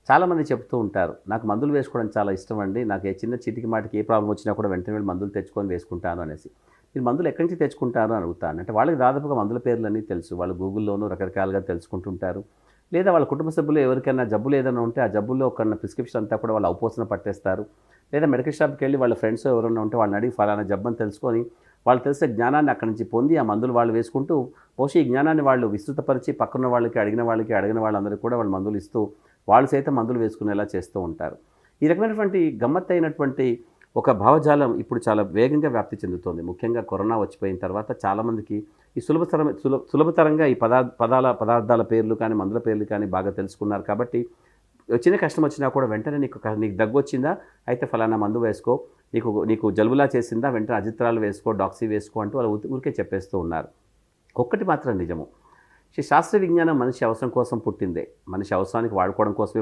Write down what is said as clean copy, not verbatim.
చాలామంది చెప్తూ ఉంటారు. నాకు మందులు వేసుకోవడం చాలా ఇష్టమండి. నాకు ఏ చిన్న చీటికి మాటికి ఏ ప్రాబ్లమ్ వచ్చినా కూడా వెంటనే వెళ్లి మందులు తెచ్చుకొని వేసుకుంటాను అనేసి. మీరు మందులు ఎక్కడి నుంచి తెచ్చుకుంటారు అని అడుగుతాను. అంటే వాళ్ళకి దాదాపుగా మందుల పేర్లన్నీ తెలుసు. వాళ్ళు గూగుల్‌లోనూ రకరకాలుగా తెలుసుకుంటుంటారు. లేదా వాళ్ళ కుటుంబ సభ్యులు ఎవరికైనా జబ్బులు ఏదైనా ఉంటే, ఆ జబ్బుల్లో ఒక ప్రిస్క్రిప్షన్ అంతా కూడా వాళ్ళు అవపోసన పట్టేస్తారు. లేదా మెడికల్ షాప్‌కెళ్ళి వాళ్ళ ఫ్రెండ్స్ ఎవరైనా ఉంటే వాళ్ళని అడిగి ఫలానా జబ్బని తెలుసుకొని, వాళ్ళు తెలిసే జ్ఞానాన్ని అక్కడి నుంచి పొంది ఆ మందులు వాళ్ళు వేసుకుంటూ, బహుశా ఈ జ్ఞానాన్ని వాళ్ళు విస్తృతపరిచి పక్కన వాళ్ళకి, అడిగిన వాళ్ళకి, అడిగిన వాళ్ళందరికీ కూడా వాళ్ళు మందులు ఇస్తూ, వాళ్ళు సైతం మందులు వేసుకునేలా చేస్తూ ఉంటారు. ఈ రకమైనటువంటి గమ్మత్తైనటువంటి ఒక భావజాలం ఇప్పుడు చాలా వేగంగా వ్యాప్తి చెందుతోంది. ముఖ్యంగా కరోనా వచ్చిపోయిన తర్వాత చాలామందికి ఈ సులభతరంగా ఈ పదార్థాల పేర్లు కానీ, మందుల పేర్లు కానీ బాగా తెలుసుకున్నారు కాబట్టి, చిన్న కష్టం వచ్చినా కూడా వెంటనే నీకు దగ్గొచ్చిందా? అయితే ఫలానా మందు వేసుకో. నీకు నీకు జలుబులా చేసిందా? వెంటనే అజిత్రాలు వేసుకో, డాక్సీ వేసుకో అంటూ వాళ్ళు ఊరికే చెప్పేస్తూ ఉన్నారు. ఒక్కటి మాత్రం నిజము. శాస్త్ర విజ్ఞానం మనిషి అవసరం కోసం పుట్టిందే. మనిషి అవసరానికి వాడుకోవడం కోసమే